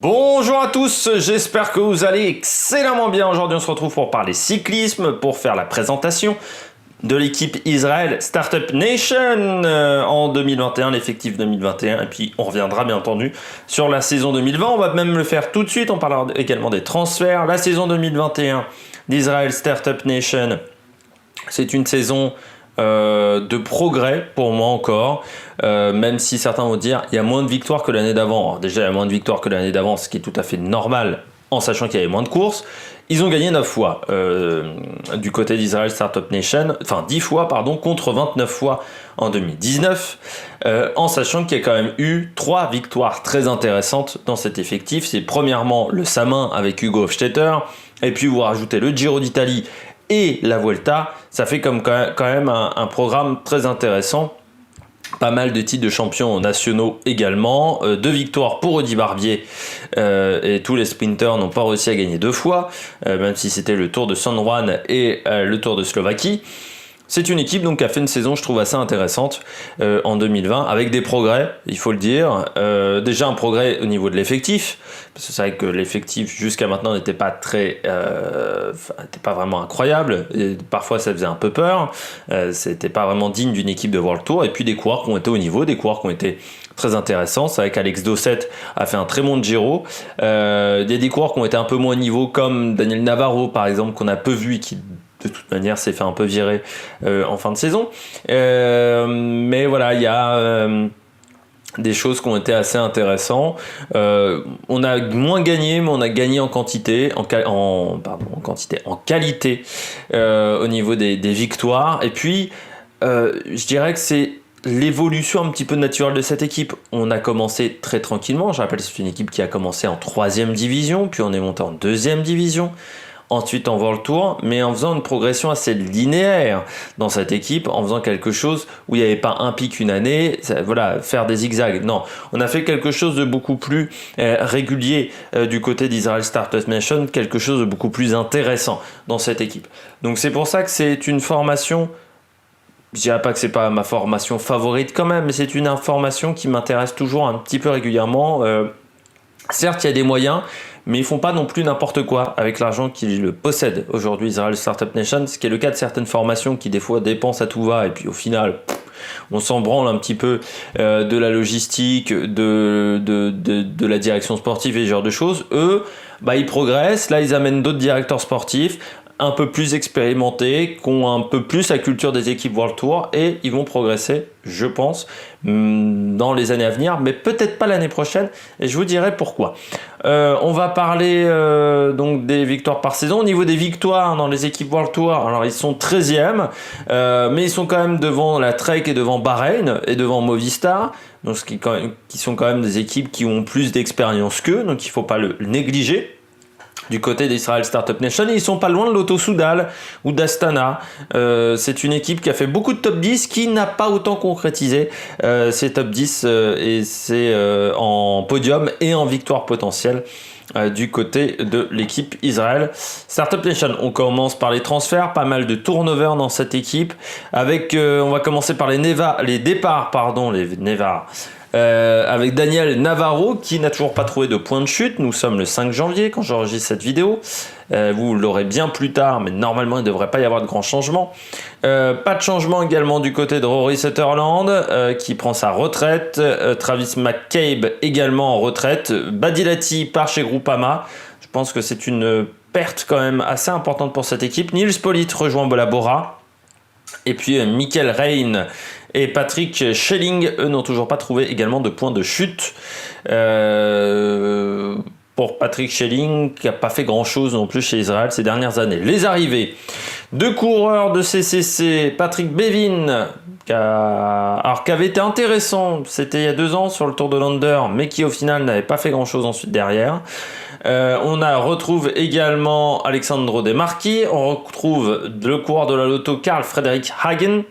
Bonjour à tous, j'espère que vous allez excellemment bien. Aujourd'hui on se retrouve pour parler cyclisme, pour faire la présentation de l'équipe Israel Startup Nation en 2021, l'effectif 2021, et puis on reviendra bien entendu sur la saison 2020. On va même le faire tout de suite, on parlera également des transferts. La saison 2021 d'Israel Startup Nation, c'est une saison de progrès pour moi encore, même si certains vont dire il y a moins de victoires que l'année d'avant. Alors déjà il y a moins de victoires que l'année d'avant, ce qui est tout à fait normal en sachant qu'il y avait moins de courses. Ils ont gagné 9 fois du côté d'Israel Startup Nation, enfin 10 fois pardon, contre 29 fois en 2019, en sachant qu'il y a quand même eu 3 victoires très intéressantes dans cet effectif. C'est premièrement le Samin avec Hugo Hofstetter, et puis vous rajoutez le Giro d'Italie et la Vuelta, ça fait quand même un programme très intéressant. Pas mal de titres de champions nationaux également, 2 victoires pour Rudy Barbier, et tous les sprinters n'ont pas réussi à gagner 2 fois, même si c'était le Tour de San Juan et le Tour de Slovaquie. C'est une équipe donc qui a fait une saison, je trouve, assez intéressante en 2020, avec des progrès, il faut le dire. Déjà un progrès au niveau de l'effectif, parce que c'est vrai que l'effectif jusqu'à maintenant n'était pas n'était pas vraiment incroyable, et parfois ça faisait un peu peur, c'était pas vraiment digne d'une équipe de World Tour, et puis des coureurs qui ont été au niveau, des coureurs qui ont été très intéressants. C'est vrai qu'Alex Dosset a fait un très bon Giro. Il y a des coureurs qui ont été un peu moins au niveau, comme Daniel Navarro par exemple, qu'on a peu vu et qui de toute manière s'est fait un peu virer en fin de saison, mais voilà, il y a des choses qui ont été assez intéressantes. On a moins gagné, mais on a gagné en quantité, en qualité au niveau des victoires. Et puis je dirais que c'est l'évolution un petit peu naturelle de cette équipe. On a commencé très tranquillement, je rappelle, c'est une équipe qui a commencé en 3e division, puis on est monté en 2e division, ensuite en World Tour, mais en faisant une progression assez linéaire dans cette équipe, en faisant quelque chose où il n'y avait pas un pic une année, voilà, faire des zigzags. Non, on a fait quelque chose de beaucoup plus régulier du côté d'Israel Startup Nation, quelque chose de beaucoup plus intéressant dans cette équipe. Donc c'est pour ça que c'est une formation, je dirais pas que c'est pas ma formation favorite quand même, mais c'est une information qui m'intéresse toujours un petit peu régulièrement. Certes, il y a des moyens, mais ils font pas non plus n'importe quoi avec l'argent qu'ils possèdent aujourd'hui, Israel Startup Nation, ce qui est le cas de certaines formations qui des fois dépensent à tout va, et puis au final, on s'en branle un petit peu de la logistique, de la direction sportive et ce genre de choses. Eux, ils progressent, là ils amènent d'autres directeurs sportifs, un peu plus expérimentés, qui ont un peu plus la culture des équipes World Tour, et ils vont progresser, je pense, dans les années à venir, mais peut-être pas l'année prochaine, et je vous dirai pourquoi. On va parler donc des victoires par saison. Au niveau des victoires dans les équipes World Tour, alors ils sont 13e, mais ils sont quand même devant la Trek et devant Bahreïn et devant Movistar, donc qui sont quand même des équipes qui ont plus d'expérience qu'eux, donc il ne faut pas le négliger. Du côté d'Israel Startup Nation, et ils sont pas loin de l'Auto Soudal ou d'Astana. C'est une équipe qui a fait beaucoup de top 10, qui n'a pas autant concrétisé ces top 10, et c'est en podium et en victoire potentielle du côté de l'équipe Israel Startup Nation. On commence par les transferts, pas mal de turnover dans cette équipe, avec on va commencer par les départs, avec Daniel Navarro qui n'a toujours pas trouvé de point de chute. Nous sommes le 5 janvier quand j'enregistre cette vidéo. Vous l'aurez bien plus tard, mais normalement il ne devrait pas y avoir de grands changements. Pas de changement également du côté de Rory Sutherland qui prend sa retraite. Travis McCabe également en retraite. Badilati part chez Groupama. Je pense que c'est une perte quand même assez importante pour cette équipe. Nils Politt rejoint Bora Bora. Et puis Michael Rein et Patrick Schelling, eux, n'ont toujours pas trouvé également de point de chute. Pour Patrick Schelling, qui n'a pas fait grand-chose non plus chez Israël ces dernières années. Les arrivées. 2 coureurs de CCC, Patrick Bevin, qui avait été intéressant, c'était il y a 2 ans sur le Tour de Lander, mais qui au final n'avait pas fait grand-chose ensuite derrière. On retrouve également Alexandro De Marchi, on retrouve le coureur de la Lotto Karl Fredrik Hagen,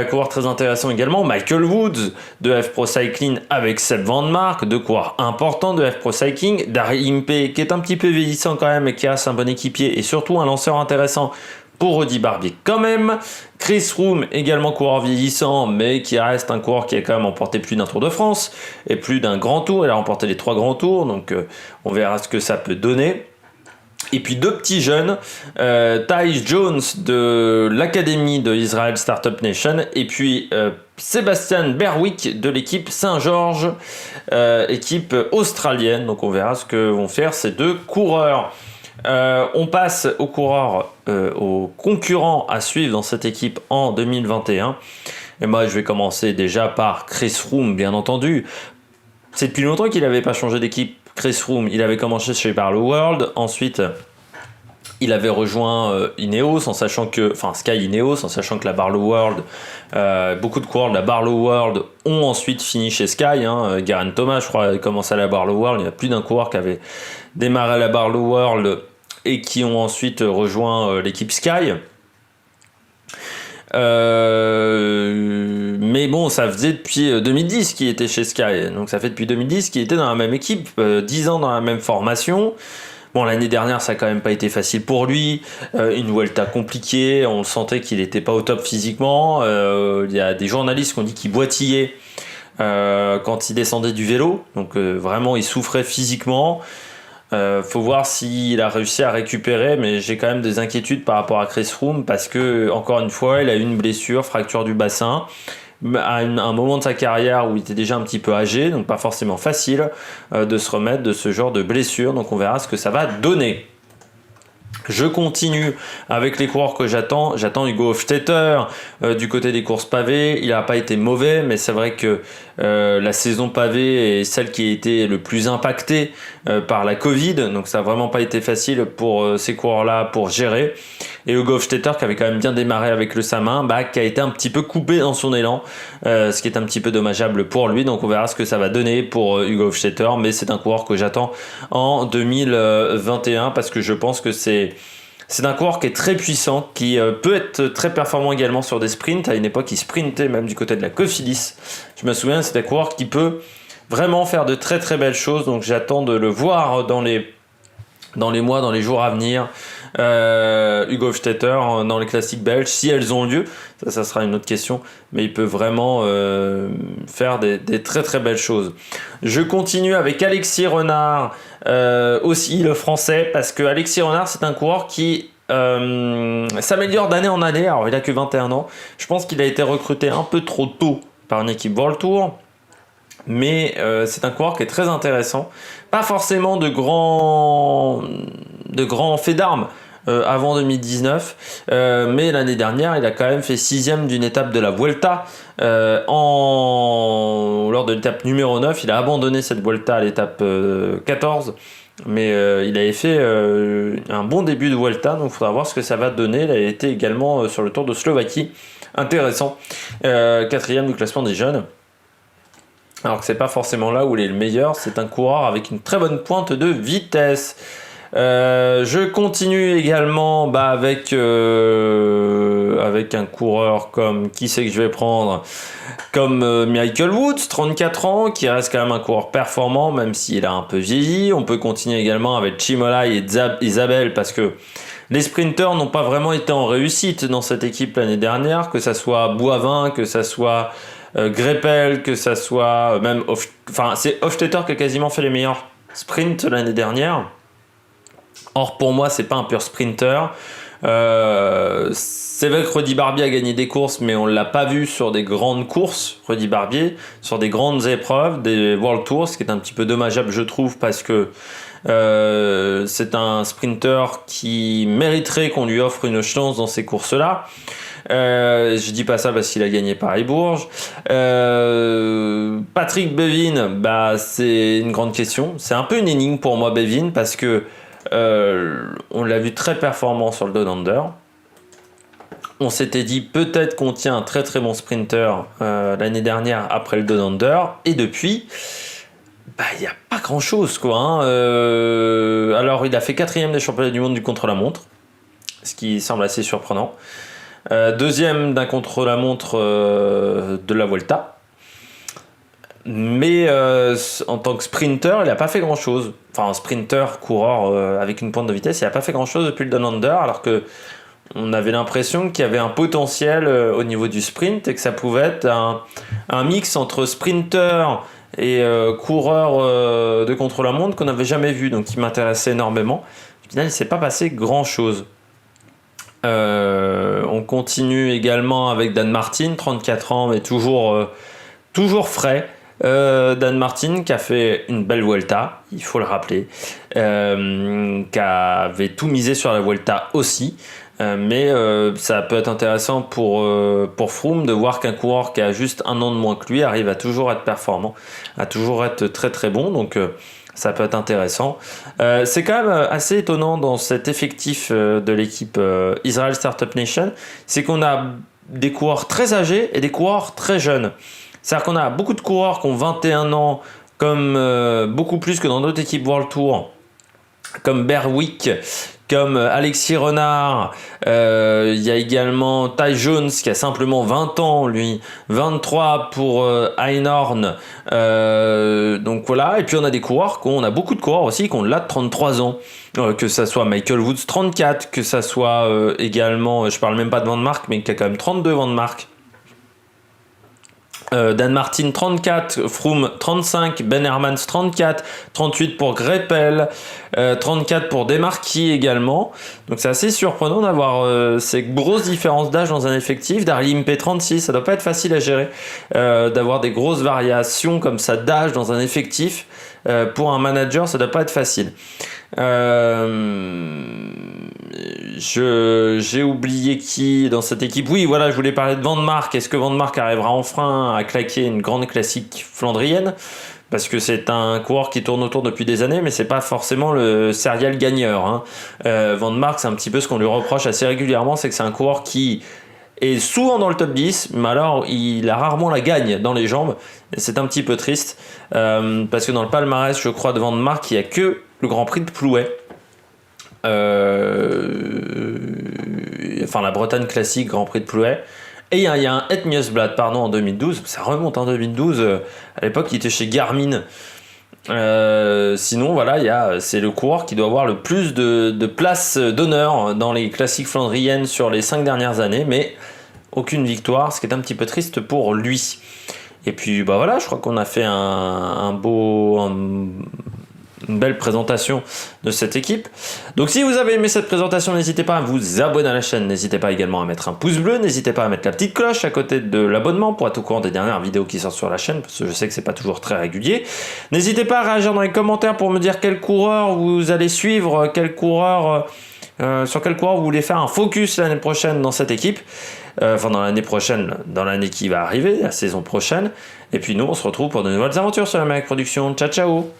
coureur très intéressant également, Michael Woods de F Pro Cycling avec Seb Van Mark, 2 coureurs importants de F Pro Cycling, Dari Impey qui est un petit peu vieillissant quand même et qui reste un bon équipier et surtout un lanceur intéressant pour Rudy Barbier quand même. Chris Froome, également coureur vieillissant, mais qui reste un coureur qui a quand même remporté plus d'un Tour de France et plus d'un Grand Tour. Il a remporté les 3 Grands Tours, donc on verra ce que ça peut donner. Et puis 2 petits jeunes, Ty Jones de l'Académie de Israel Startup Nation et puis Sébastien Berwick de l'équipe Saint-Georges, équipe australienne. Donc on verra ce que vont faire ces 2 coureurs. On passe aux coureurs, aux concurrents à suivre dans cette équipe en 2021. Et moi je vais commencer déjà par Chris Froome, bien entendu. C'est depuis longtemps qu'il n'avait pas changé d'équipe. Chris Froome, il avait commencé chez Barlow World, ensuite il avait rejoint Ineos, Sky Ineos, en sachant que la Barlow World, beaucoup de coureurs de la Barlow World ont ensuite fini chez Sky. Geraint Thomas, je crois, a commencé à la Barlow World. Il y a plus d'un coureur qui avait démarré à la Barlow World et qui ont ensuite rejoint l'équipe Sky. Mais bon, ça faisait depuis 2010 qu'il était chez Sky, donc ça fait depuis 2010 qu'il était dans la même équipe, 10 ans dans la même formation. Bon, l'année dernière, ça n'a quand même pas été facile pour lui, une Vuelta compliquée, on sentait qu'il n'était pas au top physiquement. Il y a des journalistes qui ont dit qu'il boitillait quand il descendait du vélo, donc vraiment il souffrait physiquement. Faut voir s'il a réussi à récupérer, mais j'ai quand même des inquiétudes par rapport à Chris Froome parce que, encore une fois, il a eu une blessure, fracture du bassin à un moment de sa carrière où il était déjà un petit peu âgé, donc pas forcément facile de se remettre de ce genre de blessure, donc on verra ce que ça va donner. Je continue avec les coureurs que j'attends. J'attends Hugo Hofstetter du côté des courses pavées. Il n'a pas été mauvais, mais c'est vrai que la saison pavée est celle qui a été le plus impactée par la Covid. Donc ça n'a vraiment pas été facile pour ces coureurs-là pour gérer. Et Hugo Hofstetter, qui avait quand même bien démarré avec le Samin, qui a été un petit peu coupé dans son élan, ce qui est un petit peu dommageable pour lui. Donc on verra ce que ça va donner pour Hugo Hofstetter. Mais c'est un coureur que j'attends en 2021 parce que je pense que c'est un coureur qui est très puissant, qui peut être très performant également sur des sprints. À une époque, il sprintait même du côté de la Cofidis. Je me souviens, c'est un coureur qui peut vraiment faire de très très belles choses. Donc j'attends de le voir dans les mois, dans les jours à venir. Hugo Hofstetter dans les classiques belges, si elles ont lieu, ça sera une autre question, mais il peut vraiment faire des très très belles choses. Je continue avec Alexis Renard, aussi le français, parce que Alexis Renard, c'est un coureur qui s'améliore d'année en année. Alors il a que 21 ans, je pense qu'il a été recruté un peu trop tôt par une équipe World Tour, mais c'est un coureur qui est très intéressant, pas forcément de grands faits d'armes avant 2019, mais l'année dernière il a quand même fait 6ème d'une étape de la Vuelta, lors de l'étape numéro 9. Il a abandonné cette Vuelta à l'étape 14, mais il avait fait un bon début de Vuelta, donc il faudra voir ce que ça va donner. Il a été également sur le Tour de Slovaquie, intéressant, 4ème du classement des jeunes. Alors que c'est pas forcément là où il est le meilleur, c'est un coureur avec une très bonne pointe de vitesse. Je continue également avec un coureur comme, qui c'est que je vais prendre, comme Michael Woods, 34 ans, qui reste quand même un coureur performant, même s'il a un peu vieilli. On peut continuer également avec Chimolai et Isabelle, parce que les sprinteurs n'ont pas vraiment été en réussite dans cette équipe l'année dernière, que ça soit Boivin, que ça soit Greppel, que ça soit même c'est Hofstetter qui a quasiment fait les meilleurs sprints l'année dernière. Or pour moi c'est pas un pur sprinter. C'est vrai que Rudy Barbier a gagné des courses, mais on l'a pas vu sur des grandes courses, Rudy Barbier, sur des grandes épreuves, des World Tours, ce qui est un petit peu dommageable je trouve, parce que c'est un sprinter qui mériterait qu'on lui offre une chance dans ces courses-là. Je dis pas ça parce qu'il a gagné Paris-Bourges. Patrick Bevin, c'est une grande question. C'est un peu une énigme pour moi, Bevin, parce que on l'a vu très performant sur le Down Under. On s'était dit peut-être qu'on tient un très très bon sprinter l'année dernière après le Down Under, et depuis il n'y a pas grand chose quoi, hein. Alors il a fait 4ème des championnats du monde du contre-la-montre, ce qui semble assez surprenant. 2ème d'un contre-la-montre de la Vuelta. Mais en tant que sprinter, il n'a pas fait grand-chose. Enfin, un sprinter, coureur avec une pointe de vitesse, il n'a pas fait grand-chose depuis le Down Under, alors que on avait l'impression qu'il y avait un potentiel au niveau du sprint et que ça pouvait être un mix entre sprinter et coureur de contre-la-montre qu'on n'avait jamais vu, donc qui m'intéressait énormément. Au final, il ne s'est pas passé grand-chose. On continue également avec Dan Martin, 34 ans, mais toujours frais. Dan Martin qui a fait une belle Vuelta, il faut le rappeler, qui avait tout misé sur la Vuelta aussi. Mais ça peut être intéressant pour Froome de voir qu'un coureur qui a juste un an de moins que lui arrive à toujours être performant, à toujours être très très bon, donc ça peut être intéressant. C'est quand même assez étonnant dans cet effectif de l'équipe Israel Startup Nation, c'est qu'on a des coureurs très âgés et des coureurs très jeunes. C'est-à-dire qu'on a beaucoup de coureurs qui ont 21 ans, comme beaucoup plus que dans d'autres équipes World Tour, comme Berwick, comme Alexis Renard. Il y a également Ty Jones qui a simplement 20 ans, lui. 23 pour Einhorn. Donc voilà. Et puis on a des coureurs, on a beaucoup de coureurs aussi qui ont là de 33 ans. Que ça soit Michael Woods 34, que ça soit également, je parle même pas de Van Mark, mais qui a quand même 32 Van Mark. Dan Martin 34, Froome 35, Ben Hermans 34, 38 pour Greppel, 34 pour Demarqui également. Donc c'est assez surprenant d'avoir ces grosses différences d'âge dans un effectif. Darly Impey 36, ça doit pas être facile à gérer, d'avoir des grosses variations comme ça d'âge dans un effectif. Pour un manager, ça doit pas être facile. J'ai oublié qui dans cette équipe. Oui, voilà, je voulais parler de Van Mark. Est-ce que Van Mark arrivera enfin à claquer une grande classique flandrienne? Parce que c'est un coureur qui tourne autour depuis des années, mais c'est pas forcément le serial gagneur, hein. Van Mark, c'est un petit peu ce qu'on lui reproche assez régulièrement, c'est que c'est un coureur qui est souvent dans le top 10, mais alors il a rarement la gagne dans les jambes. Et c'est un petit peu triste, parce que dans le palmarès, je crois, de Van Mark, il n'y a que le Grand Prix de Plouay. Enfin la Bretagne classique, Grand Prix de Plouay. Et il y a un Het Nieuwsblad, pardon, en 2012. Ça remonte en 2012. À l'époque, il était chez Garmin. Sinon, voilà, c'est le coureur qui doit avoir le plus de places d'honneur dans les classiques flandriennes sur les 5 dernières années, mais aucune victoire, ce qui est un petit peu triste pour lui. Et puis, bah voilà, je crois qu'on a fait une belle présentation de cette équipe. Donc si vous avez aimé cette présentation, n'hésitez pas à vous abonner à la chaîne, n'hésitez pas également à mettre un pouce bleu, n'hésitez pas à mettre la petite cloche à côté de l'abonnement pour être au courant des dernières vidéos qui sortent sur la chaîne, parce que je sais que c'est pas toujours très régulier. N'hésitez pas à réagir dans les commentaires pour me dire quel coureur vous allez suivre, sur quel coureur vous voulez faire un focus l'année prochaine dans cette équipe. Enfin dans l'année prochaine, dans l'année qui va arriver, la saison prochaine. Et puis nous on se retrouve pour de nouvelles aventures sur la Mec Production. Ciao ciao.